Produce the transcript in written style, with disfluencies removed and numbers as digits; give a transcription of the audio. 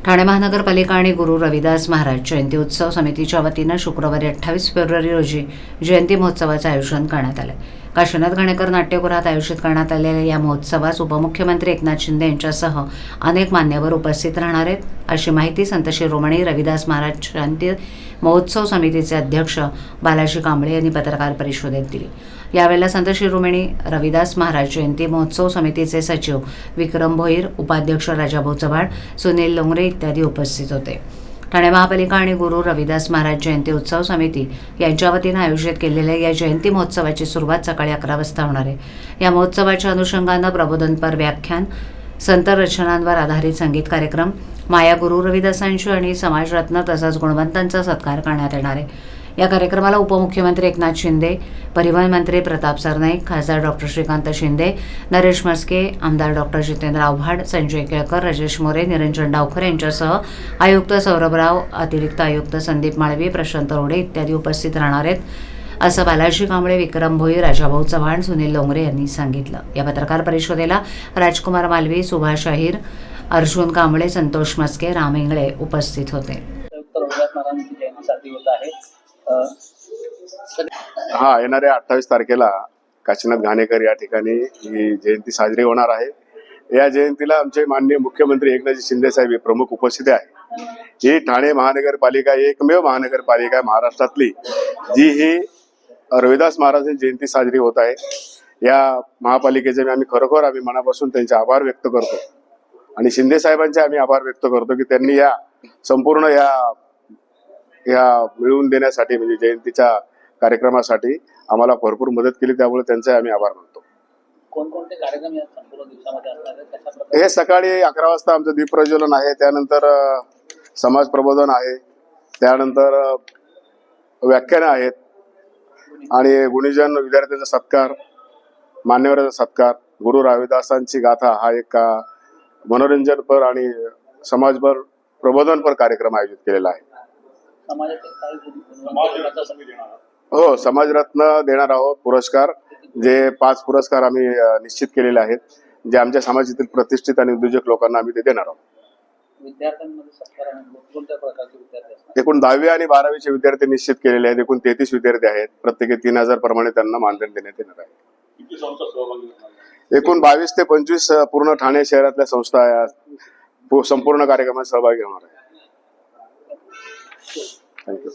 ठाणे महानगरपालिका आणि गुरु रविदास महाराज जयंती उत्सव समितीच्या वतीनं शुक्रवारी 28 फेब्रुवारी रोजी जयंती महोत्सवाचं आयोजन करण्यात आलं. काशीनाथ घाणेकर नाट्यगृहात आयोजित करण्यात आलेल्या या महोत्सवास उपमुख्यमंत्री एकनाथ शिंदे यांच्यासह अनेक मान्यवर उपस्थित राहणार आहेत, अशी माहिती संत शिरोमणी रविदास महाराज जयंती महोत्सव समितीचे अध्यक्ष बालाजी कांबळे यांनी पत्रकार परिषदेत दिली. यावेळेला संत शिरोमणी रविदास महाराज जयंती महोत्सव समितीचे सचिव विक्रम भोईर, उपाध्यक्ष राजाभाऊ चव्हाण, सुनील लोंगरे इत्यादी उपस्थित होते. ठाणे महापालिका आणि गुरु रविदास महाराज जयंती उत्सव समिती यांच्या वतीनं आयोजित केलेल्या या जयंती महोत्सवाची सुरुवात सकाळी 11 वाजता होणार आहे. या महोत्सवाच्या अनुषंगानं प्रबोधनपर व्याख्यान, संत रचनांवर आधारित संगीत कार्यक्रम, माया गुरु रविदासांची आणि समाजरत्न तसंच गुणवंतांचा सत्कार करण्यात येणार आहे. या कार्यक्रमाला उपमुख्यमंत्री एकनाथ शिंदे, परिवहन मंत्री प्रताप सरनाईक, खासदार डॉक्टर श्रीकांत शिंदे, नरेश म्हस्के, आमदार डॉक्टर जितेंद्र आव्हाड, संजय केळकर, राजेश मोरे, निरंजन डावकर यांच्यासह आयुक्त सौरभराव, अतिरिक्त आयुक्त संदीप माळवी, प्रशांत रोडे इत्यादी उपस्थित राहणार आहेत, असं बालाजी कांबळे, विक्रम भोईर, राजाभाऊ चव्हाण, सुनील लोंगरे यांनी सांगितलं. या पत्रकार परिषदेला राजकुमार मालवी, सुभाष अहिर, अर्जुन कांबळे, संतोष म्हस्के, राम इंगळे उपस्थित होते. हा, येणाऱ्या 28 तारखेला काशीनाथ घाणेकर या ठिकाणी ही जयंती साजरी होणार आहे. या जयंतीला आमचे माननीय मुख्यमंत्री एकनाथ शिंदे साहेब हे प्रमुख उपस्थित आहे. ही ठाणे महानगरपालिका एकमेव महानगरपालिका आहे महाराष्ट्रातली जी ही रविदास महाराजांची जयंती साजरी होत आहे. या महापालिकेचे आम्ही खरोखर मनापासून त्यांचे आभार व्यक्त करतो आणि शिंदे साहेबांचे आम्ही आभार व्यक्त करतो की त्यांनी या संपूर्ण या मिळवून देण्यासाठी म्हणजे जयंतीच्या कार्यक्रमासाठी आम्हाला भरपूर मदत केली, त्यामुळे त्यांचे आम्ही आभार मानतो. कोणकोणते कार्यक्रम या संपूर्ण दिवसामध्ये असणार आहेत? हे सकाळी 11 वाजता आमचं दीप प्रज्वलन आहे, त्यानंतर समाज प्रबोधन आहे, त्यानंतर व्याख्यानं आहेत आणि गुणीजन विद्यार्थ्यांचा सत्कार, मान्यवरांचा सत्कार, गुरु रविदासांची गाथा हा एक मनोरंजनपर आणि समाजभर प्रबोधनपर कार्यक्रम आयोजित केलेला आहे. हो, समाजरत्न देणार आहोत पुरस्कार, जे 5 पुरस्कार आम्ही निश्चित केलेले आहेत, जे आमच्या समाजातील प्रतिष्ठित आणि उद्योजक लोकांना आम्ही ते देणार आहोत. एकूण 10वी आणि 12वीचे विद्यार्थी निश्चित केलेले आहेत. एकूण 33 विद्यार्थी आहेत. प्रत्येकी 3000 प्रमाणे त्यांना मानधन देण्यात येणार आहे. एकूण 22 ते 25 पूर्ण ठाणे शहरातल्या संस्था या संपूर्ण कार्यक्रमात सहभागी होणार आहे. थँक्यू.